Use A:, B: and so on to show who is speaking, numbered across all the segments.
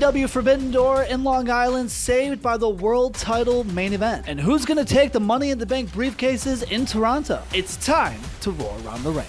A: AEW Forbidden Door in Long Island saved by the world title main event. And who's going to take the Money in the Bank briefcases in Toronto? It's time to roar around the ring.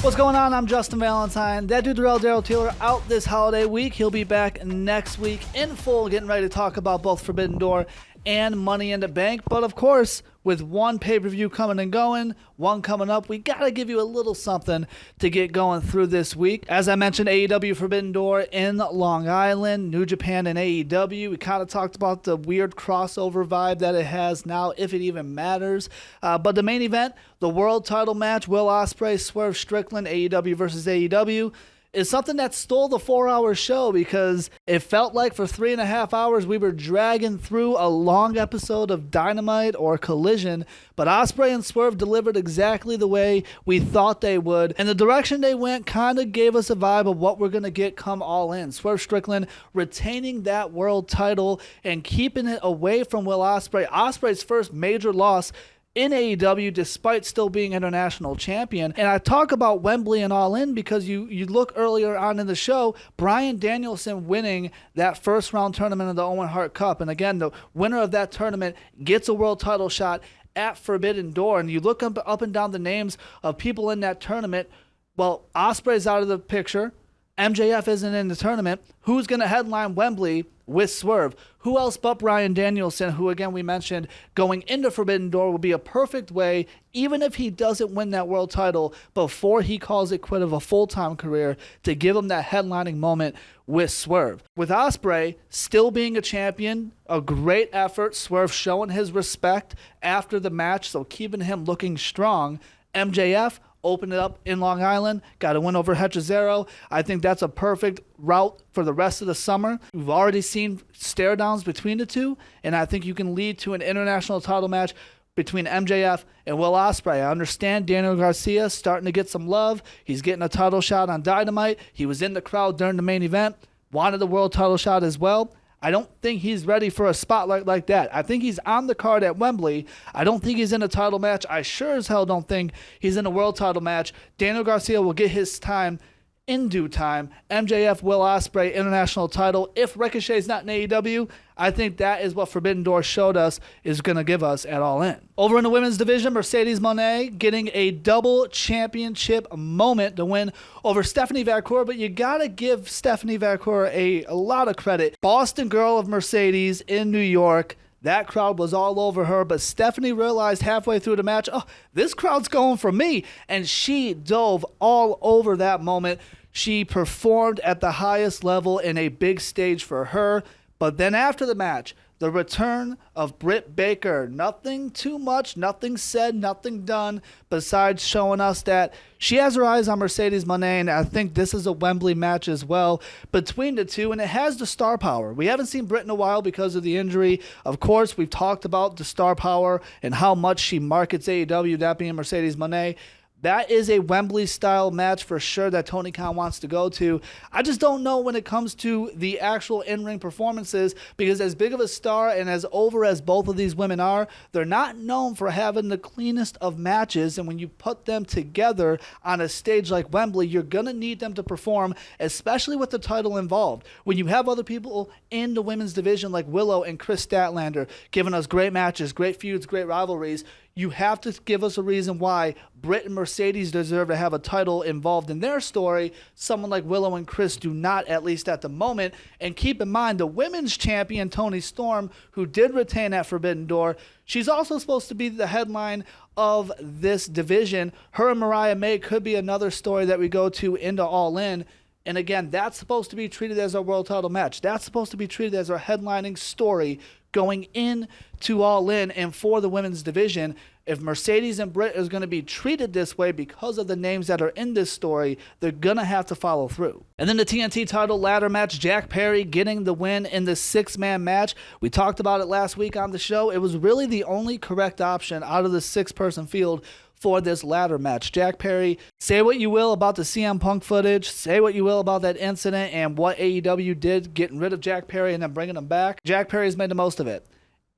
A: What's going on? I'm Justin Valentine. That dude Daryl Taylor out this holiday week. He'll be back next week in full, getting ready to talk about both Forbidden Door and Money in the Bank. But of course, with one pay-per-view coming and going, one coming up, we got to give you a little something to get going through this week. As I mentioned, AEW Forbidden Door in Long Island, New Japan and AEW. We kind of talked about the weird crossover vibe that it has now, if it even matters. But the main event, the world title match, Will Ospreay, Swerve Strickland, AEW versus AEW, is something that stole the 4-hour show because it felt like for 3.5 hours we were dragging through a long episode of Dynamite or Collision, but Ospreay and Swerve delivered exactly the way we thought they would, and the direction they went kind of gave us a vibe of what we're going to get come All In. Swerve Strickland retaining that world title and keeping it away from Will Ospreay. Ospreay's first major loss in AEW despite still being international champion. And I talk about Wembley and All In because you look earlier on in the show, Bryan Danielson winning that first round tournament of the Owen Hart Cup. And again, the winner of that tournament gets a world title shot at Forbidden Door. And you look up and down the names of people in that tournament. Well, Ospreay's out of the picture. MJF isn't in the tournament. Who's going to headline Wembley with Swerve? Who else but Bryan Danielson, who again we mentioned going into Forbidden Door will be a perfect way, even if he doesn't win that world title before he calls it quit of a full-time career, to give him that headlining moment with Swerve. With Ospreay still being a champion, a great effort, Swerve showing his respect after the match, so keeping him looking strong. MJF open it up in Long Island, got a win over Hechizero. I think that's a perfect route for the rest of the summer. We've already seen stare downs between the two, and I think you can lead to an international title match between MJF and Will Ospreay. I understand Daniel Garcia starting to get some love. He's getting a title shot on Dynamite. He was in the crowd during the main event, wanted the world title shot as well. I don't think he's ready for a spotlight like that. I think he's on the card at Wembley. I don't think he's in a title match. I sure as hell don't think he's in a world title match. Daniel Garcia will get his time in due time. MJF, Will Ospreay, international title. If Ricochet's not in AEW, I think that is what Forbidden Door showed us is going to give us at All In. Over in the women's division, Mercedes Mone getting a double championship moment to win over Stephanie Vaquer, but you got to give Stephanie Vaquer a lot of credit. Boston girl of Mercedes in New York. That crowd was all over her, but Stephanie realized halfway through the match, oh, this crowd's going for me, and she dove all over that moment. She performed at the highest level in a big stage for her. But then after the match, the return of Britt Baker. Nothing too much, nothing said, nothing done, besides showing us that she has her eyes on Mercedes Mone, and I think this is a Wembley match as well between the two, and it has the star power. We haven't seen Britt in a while because of the injury. Of course, we've talked about the star power and how much she markets AEW, that being Mercedes Mone. That is a Wembley-style match for sure that Tony Khan wants to go to. I just don't know when it comes to the actual in-ring performances, because as big of a star and as over as both of these women are, they're not known for having the cleanest of matches, and when you put them together on a stage like Wembley, you're going to need them to perform, especially with the title involved. When you have other people in the women's division like Willow and Chris Statlander giving us great matches, great feuds, great rivalries, you have to give us a reason why Britt and Mercedes deserve to have a title involved in their story. Someone like Willow and Chris do not, at least at the moment. And keep in mind, the women's champion, Toni Storm, who did retain at Forbidden Door, she's also supposed to be the headline of this division. Her and Mariah May could be another story that we go to into All In. And again, that's supposed to be treated as our world title match. That's supposed to be treated as our headlining story going in to All In. And for the women's division, if Mercedes and Britt is going to be treated this way because of the names that are in this story, they're going to have to follow through. And then the TNT title ladder match, Jack Perry getting the win in the 6-man match. We talked about it last week on the show. It was really the only correct option out of the 6-person field for this ladder match. Jack Perry, say what you will about the CM Punk footage, say what you will about that incident and what AEW did getting rid of Jack Perry and then bringing him back. Jack Perry's made the most of it.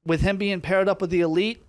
A: With him being paired up with the Elite,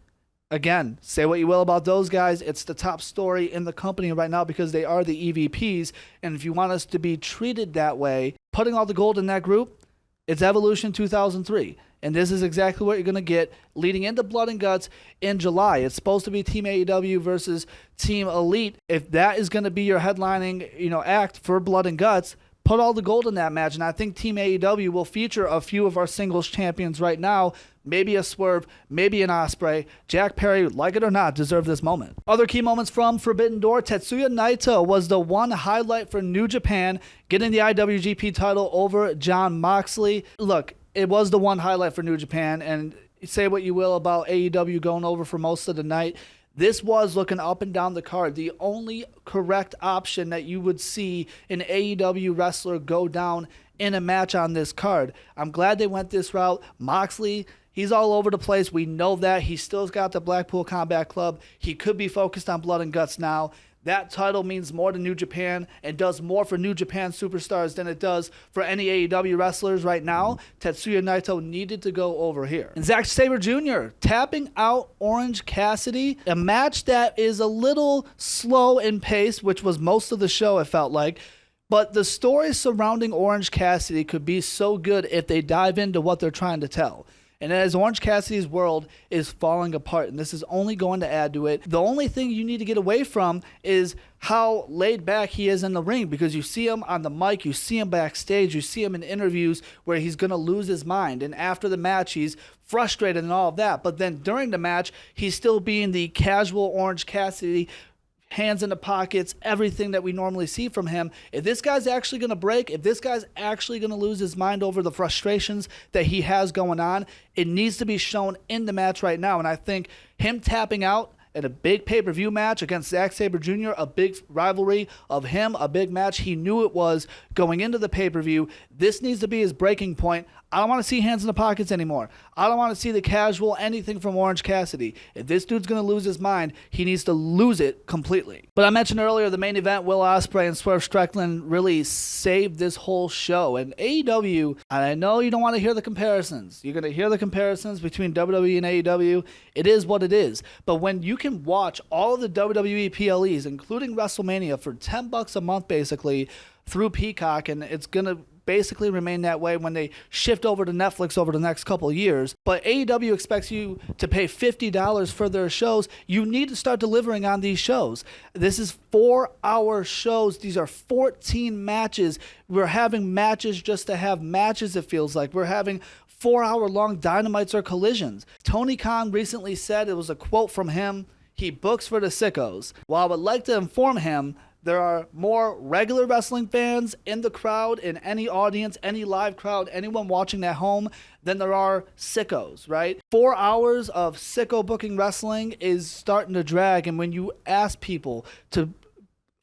A: Again, say what you will about those guys. It's the top story in the company right now because they are the EVPs. And if you want us to be treated that way, putting all the gold in that group, it's Evolution 2003. And this is exactly what you're going to get leading into Blood and Guts in July. It's supposed to be Team AEW versus Team Elite. If that is going to be your headlining, act for Blood and Guts, put all the gold in that match. And I think Team AEW will feature a few of our singles champions right now. Maybe a Swerve, maybe an Ospreay. Jack Perry, like it or not, deserve this moment. Other key moments from Forbidden Door. Tetsuya Naito was the one highlight for New Japan, getting the IWGP title over Jon Moxley. Look, it was the one highlight for New Japan, and say what you will about AEW going over for most of the night. This was, looking up and down the card, the only correct option that you would see an AEW wrestler go down in a match on this card. I'm glad they went this route. Moxley, he's all over the place. We know that. He still's got the Blackpool Combat Club. He could be focused on Blood and Guts now. That title means more to New Japan and does more for New Japan superstars than it does for any AEW wrestlers right now. Tetsuya Naito needed to go over here. And Zack Sabre Jr. tapping out Orange Cassidy. A match that is a little slow in pace, which was most of the show, it felt like. But the story surrounding Orange Cassidy could be so good if they dive into what they're trying to tell. And as Orange Cassidy's world is falling apart, and this is only going to add to it, the only thing you need to get away from is how laid back he is in the ring, because you see him on the mic, you see him backstage, you see him in interviews where he's going to lose his mind. And after the match, he's frustrated and all of that. But then during the match, he's still being the casual Orange Cassidy, hands in the pockets, everything that we normally see from him. If this guy's actually going to break, if this guy's actually going to lose his mind over the frustrations that he has going on, it needs to be shown in the match right now. And I think him tapping out in a big pay-per-view match against Zack Sabre Jr., a big rivalry of him, a big match he knew it was going into the pay-per-view, this needs to be his breaking point. I don't want to see hands in the pockets anymore. I don't want to see the casual anything from Orange Cassidy. If this dude's going to lose his mind, he needs to lose it completely. But I mentioned earlier the main event, Will Ospreay and Swerve Strickland really saved this whole show. And AEW, and I know you don't want to hear the comparisons. You're going to hear the comparisons between WWE and AEW. It is what it is. But when you can watch all of the WWE PLEs, including WrestleMania, for $10 a month basically through Peacock, and it's going to basically remain that way when they shift over to Netflix over the next couple of years. But AEW expects you to pay $50 for their shows. You need to start delivering on these shows. This is 4-hour shows. These are 14 matches. We're having matches just to have matches, it feels like. We're having 4-hour-long dynamites or collisions. Tony Khan recently said, it was a quote from him, he books for the sickos. While I would like to inform him, there are more regular wrestling fans in the crowd, in any audience, any live crowd, anyone watching at home, than there are sickos, right? 4 hours of sicko booking wrestling is starting to drag, and when you ask people to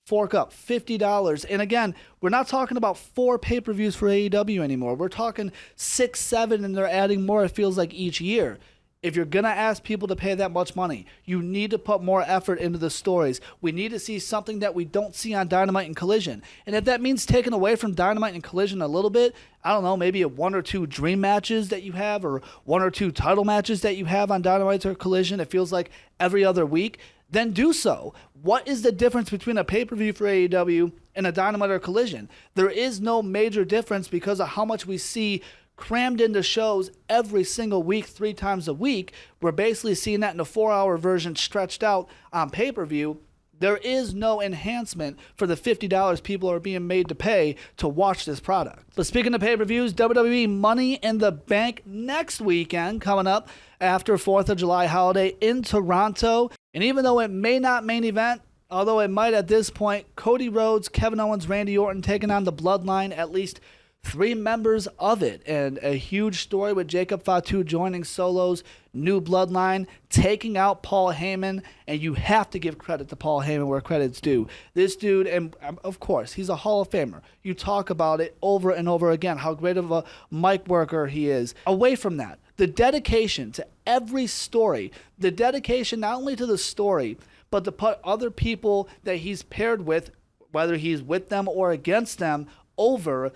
A: fork up $50, and again, we're not talking about 4 pay-per-views for AEW anymore. We're talking 6, 7, and they're adding more, it feels like, each year. If you're going to ask people to pay that much money, you need to put more effort into the stories. We need to see something that we don't see on Dynamite and Collision. And if that means taking away from Dynamite and Collision a little bit, I don't know, maybe 1 or 2 dream matches that you have, or 1 or 2 title matches that you have on Dynamite or Collision, it feels like every other week, then do so. What is the difference between a pay-per-view for AEW and a Dynamite or Collision? There is no major difference because of how much we see crammed into shows every single week, 3 times a week. We're basically seeing that in a 4-hour version stretched out on pay-per-view. There is no enhancement for the $50 people are being made to pay to watch this product. But speaking of pay-per-views, WWE Money in the Bank next weekend coming up after 4th of July holiday in Toronto. And even though it may not main event, although it might at this point, Cody Rhodes, Kevin Owens, Randy Orton taking on the Bloodline, at least 3 members of it, and a huge story with Jacob Fatu joining Solo's new Bloodline, taking out Paul Heyman, and you have to give credit to Paul Heyman where credit's due. This dude, and of course, he's a Hall of Famer. You talk about it over and over again, how great of a mic worker he is. Away from that, the dedication to every story, the dedication not only to the story, but to put other people that he's paired with, whether he's with them or against them, over,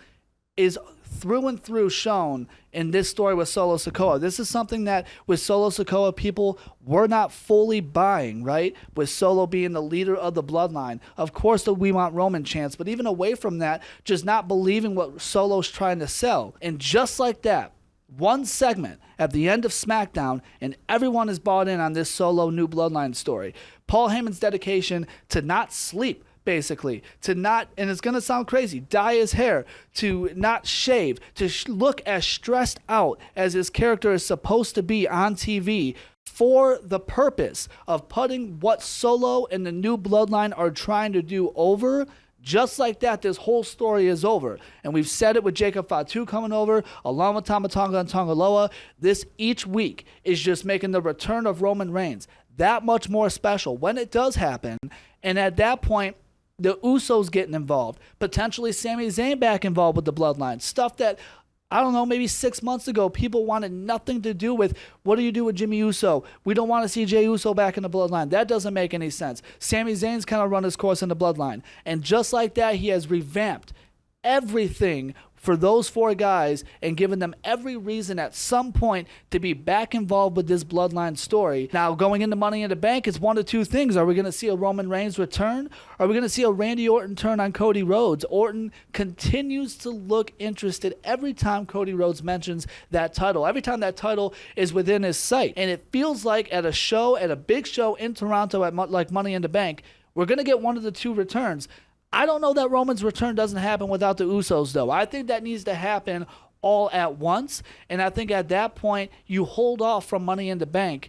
A: is through and through shown in this story with Solo Sikoa. This is something that with Solo Sikoa, people were not fully buying, right? With Solo being the leader of the Bloodline. Of course, the We Want Roman chants, but even away from that, just not believing what Solo's trying to sell. And just like that, one segment at the end of SmackDown, and everyone is bought in on this Solo New Bloodline story. Paul Heyman's dedication to not sleep, basically, to not, and it's going to sound crazy, dye his hair, to not shave, to look as stressed out as his character is supposed to be on TV, for the purpose of putting what Solo and the New Bloodline are trying to do over. Just like that, this whole story is over. And we've said it with Jacob Fatu coming over, along with Tama Tonga and Tongaloa. This each week is just making the return of Roman Reigns that much more special when it does happen. And at that point, the Usos getting involved, potentially Sami Zayn back involved with the Bloodline. Stuff that, I don't know, maybe 6 months ago, people wanted nothing to do with. What do you do with Jimmy Uso? We don't want to see Jey Uso back in the Bloodline. That doesn't make any sense. Sami Zayn's kind of run his course in the Bloodline. And just like that, he has revamped everything for those four guys and given them every reason at some point to be back involved with this Bloodline story. Now, going into Money in the Bank, it's one of two things. Are we going to see a Roman Reigns return? Are we going to see a Randy Orton turn on Cody Rhodes? Orton continues to look interested every time Cody Rhodes mentions that title, every time that title is within his sight. And it feels like at a show, at a big show in Toronto at like Money in the Bank, we're going to get one of the two returns. I don't know that Roman's return doesn't happen without the Usos, though. I think that needs to happen all at once, and I think at that point, you hold off from Money in the Bank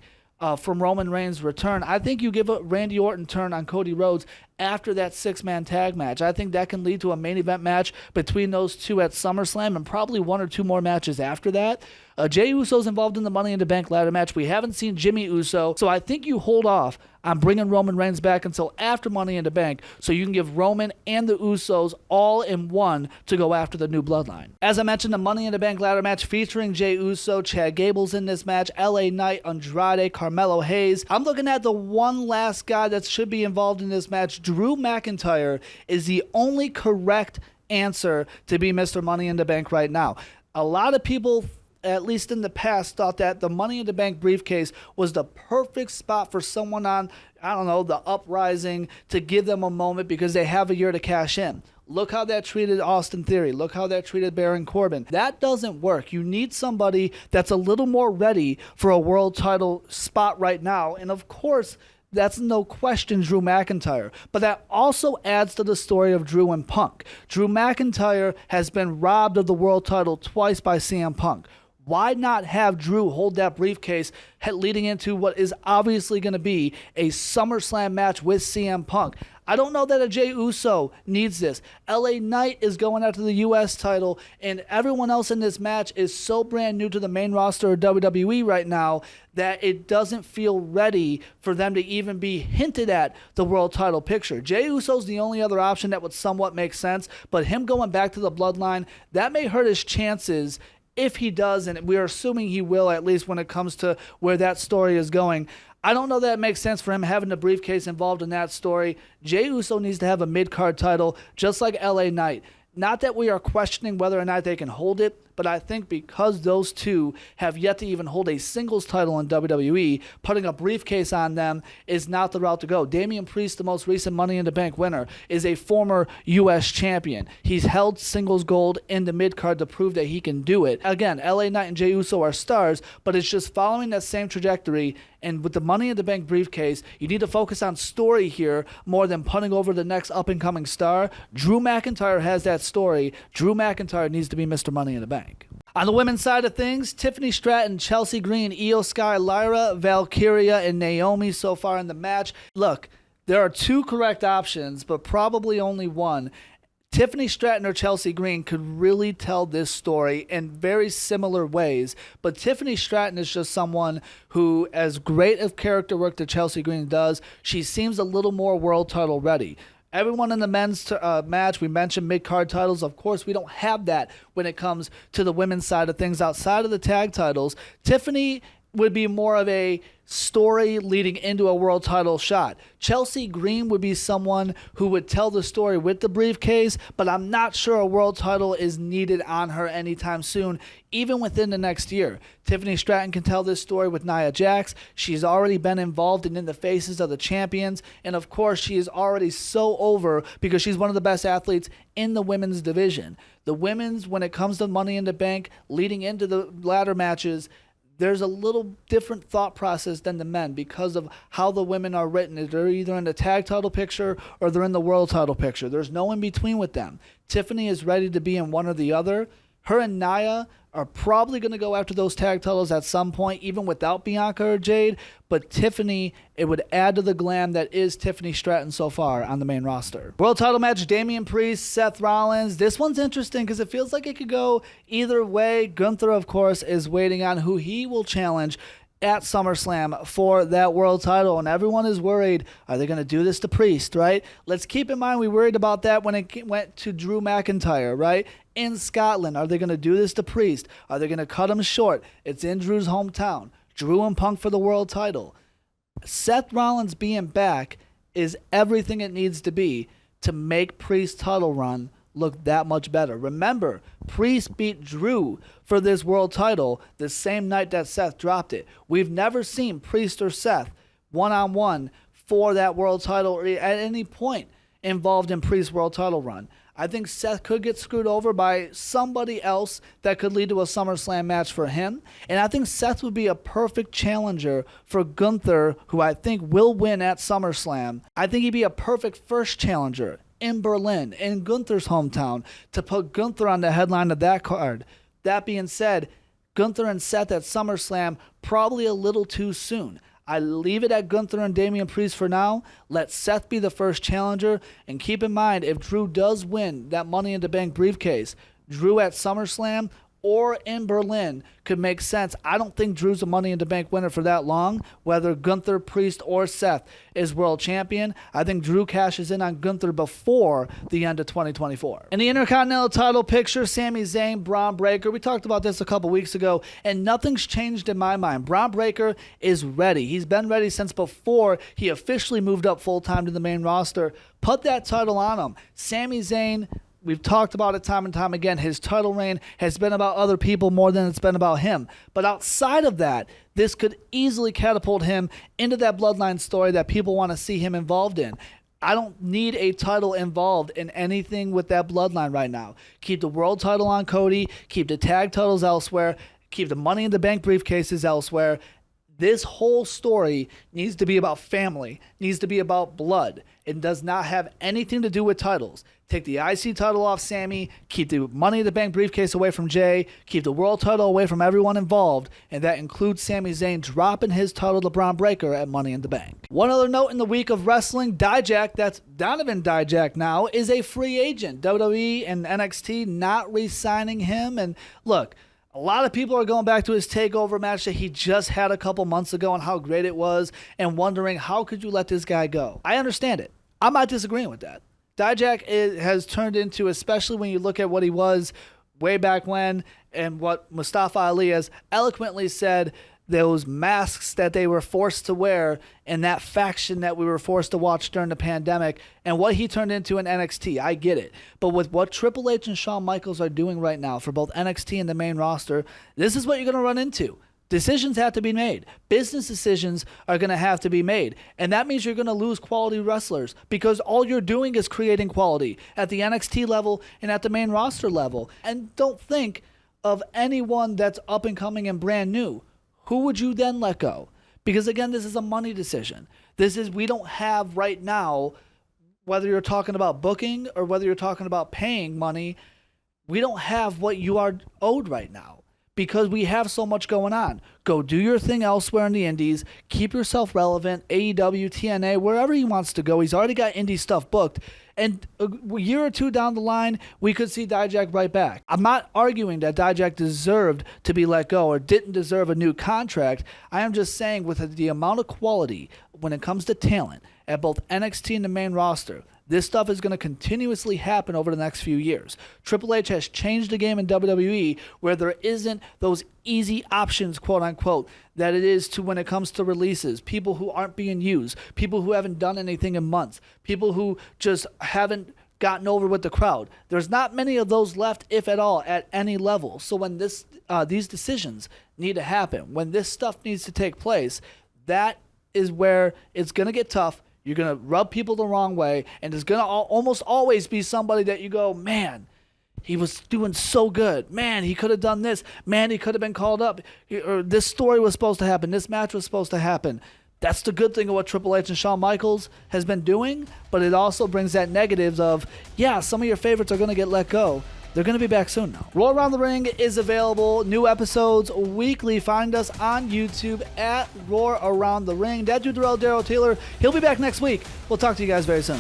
A: from Roman Reigns' return. I think you give a Randy Orton turn on Cody Rhodes after that six-man tag match. I think that can lead to a main event match between those two at SummerSlam and probably one or two more matches after that. Jey Uso's involved in the Money in the Bank ladder match. We haven't seen Jimmy Uso, so I think you hold off on bringing Roman Reigns back until after Money in the Bank so you can give Roman and the Usos all in one to go after the New Bloodline. As I mentioned, the Money in the Bank ladder match featuring Jey Uso, Chad Gable's in this match, LA Knight, Andrade, Carmelo Hayes. I'm looking at the one last guy that should be involved in this match. Drew McIntyre is the only correct answer to be Mr. Money in the Bank right now. A lot of people, at least in the past, thought that the Money in the Bank briefcase was the perfect spot for someone on, I don't know, the uprising to give them a moment because they have a year to cash in. Look how that treated Austin Theory. Look how that treated Baron Corbin. That doesn't work. You need somebody that's a little more ready for a world title spot right now. And of course, that's no question Drew McIntyre. But that also adds to the story of Drew and Punk. Drew McIntyre has been robbed of the world title twice by CM Punk. Why not have Drew hold that briefcase leading into what is obviously going to be a SummerSlam match with CM Punk? I don't know that a Jey Uso needs this. LA Knight is going after the U.S. title, and everyone else in this match is so brand new to the main roster of WWE right now that it doesn't feel ready for them to even be hinted at the world title picture. Jey Uso's the only other option that would somewhat make sense, but him going back to the Bloodline, that may hurt his chances if he does, and we're assuming he will, at least when it comes to where that story is going. I don't know that it makes sense for him having the briefcase involved in that story. Jey Uso needs to have a mid-card title, just like LA Knight. Not that we are questioning whether or not they can hold it, but I think because those two have yet to even hold a singles title in WWE, putting a briefcase on them is not the route to go. Damian Priest, the most recent Money in the Bank winner, is a former U.S. champion. He's held singles gold in the mid-card to prove that he can do it. Again, LA Knight and Jey Uso are stars, but it's just following that same trajectory. And with the Money in the Bank briefcase, you need to focus on story here more than punting over the next up-and-coming star. Drew McIntyre has that story. Drew McIntyre needs to be Mr. Money in the Bank. On the women's side of things, Tiffany Stratton, Chelsea Green, Io Sky, Lyra, Valkyria, and Naomi so far in the match. Look, there are two correct options, but probably only one. Tiffany Stratton or Chelsea Green could really tell this story in very similar ways, but Tiffany Stratton is just someone who, as great of character work that Chelsea Green does, she seems a little more world title ready. Everyone in the men's match, we mentioned mid-card titles. Of course, we don't have that when it comes to the women's side of things outside of the tag titles. Tiffany would be more of a story leading into a world title shot. Chelsea Green would be someone who would tell the story with the briefcase, but I'm not sure a world title is needed on her anytime soon, even within the next year. Tiffany Stratton can tell this story with Nia Jax. She's already been involved and in the faces of the champions, and of course she is already so over because she's one of the best athletes in the women's division. The women's, when it comes to Money in the Bank, leading into the ladder matches, there's a little different thought process than the men because of how the women are written. They're either in the tag title picture or they're in the world title picture. There's no in between with them. Tiffany is ready to be in one or the other. Her and Nia are probably going to go after those tag titles at some point, even without Bianca or Jade. But Tiffany, it would add to the glam that is Tiffany Stratton so far on the main roster. World title match, Damien Priest, Seth Rollins. This one's interesting because it feels like it could go either way. Gunther, of course, is waiting on who he will challenge at SummerSlam for that world title, and everyone is worried, are they going to do this to Priest, right? Let's keep in mind we worried about that when it went to Drew McIntyre, right? In Scotland, are they going to do this to Priest? Are they going to cut him short? It's in Drew's hometown. Drew and Punk for the world title. Seth Rollins being back is everything it needs to be to make Priest's title run look that much better. Remember, Priest beat Drew for this world title the same night that Seth dropped it. We've never seen Priest or Seth one-on-one for that world title or at any point involved in Priest's world title run. I think Seth could get screwed over by somebody else that could lead to a SummerSlam match for him. And I think Seth would be a perfect challenger for Gunther, who I think will win at SummerSlam. I think he'd be a perfect first challenger in Berlin, in Gunther's hometown, to put Gunther on the headline of that card. That being said, Gunther and Seth at SummerSlam, probably a little too soon. I leave it at Gunther and Damian Priest for now. Let Seth be the first challenger. And keep in mind, if Drew does win that Money in the Bank briefcase, Drew at SummerSlam or in Berlin could make sense. I don't think Drew's a Money in the Bank winner for that long, whether Gunther, Priest, or Seth is world champion. I think Drew cashes in on Gunther before the end of 2024. In the Intercontinental title picture, Sami Zayn, Bron Breakker. We talked about this a couple weeks ago, and nothing's changed in my mind. Bron Breakker is ready. He's been ready since before he officially moved up full-time to the main roster. Put that title on him. Sami Zayn, we've talked about it time and time again. His title reign has been about other people more than it's been about him. But outside of that, this could easily catapult him into that Bloodline story that people want to see him involved in. I don't need a title involved in anything with that Bloodline right now. Keep the world title on Cody. Keep the tag titles elsewhere. Keep the Money in the Bank briefcases elsewhere. This whole story needs to be about family, needs to be about blood. It does not have anything to do with titles. Take the IC title off Sami, keep the Money in the Bank briefcase away from Jay, keep the world title away from everyone involved, and that includes Sami Zayn dropping his title to Bron Breakker at Money in the Bank. One other note in the week of wrestling, Dijak, that's Donovan Dijak now, is a free agent. WWE and NXT not re-signing him, and look, a lot of people are going back to his TakeOver match that he just had a couple months ago and how great it was and wondering, how could you let this guy go? I understand it. I'm not disagreeing with that. Dijak has turned into, especially when you look at what he was way back when and what Mustafa Ali has eloquently said, those masks that they were forced to wear and that faction that we were forced to watch during the pandemic and what he turned into in NXT. I get it. But with what Triple H and Shawn Michaels are doing right now for both NXT and the main roster, this is what you're going to run into. Decisions have to be made. Business decisions are going to have to be made. And that means you're going to lose quality wrestlers because all you're doing is creating quality at the NXT level and at the main roster level. And don't think of anyone that's up and coming and brand new. Who would you then let go? Because again, this is a money decision. We don't have right now, whether you're talking about booking or whether you're talking about paying money, we don't have what you are owed right now because we have so much going on. Go do your thing elsewhere in the indies. Keep yourself relevant. AEW, TNA, wherever he wants to go. He's already got indie stuff booked. And a year or two down the line, we could see Dijak right back. I'm not arguing that Dijak deserved to be let go or didn't deserve a new contract. I am just saying with the amount of quality when it comes to talent at both NXT and the main roster, This stuff is going to continuously happen over the next few years. Triple H has changed the game in WWE where there isn't those easy options, quote unquote, that it is to when it comes to releases. People who aren't being used, people who haven't done anything in months, people who just haven't gotten over with the crowd. There's not many of those left, if at all, at any level. So when these decisions need to happen, when this stuff needs to take place, that is where it's going to get tough. You're going to rub people the wrong way, and there's going to almost always be somebody that you go, man, he was doing so good. Man, he could have done this. Man, he could have been called up. Or this story was supposed to happen. This match was supposed to happen. That's the good thing of what Triple H and Shawn Michaels has been doing, but it also brings that negatives of, yeah, some of your favorites are going to get let go. They're going to be back soon now. Roll Around the Ring is available. New episodes weekly. Find us on YouTube at Roar Around the Ring. That dude, Darrell Taylor, he'll be back next week. We'll talk to you guys very soon.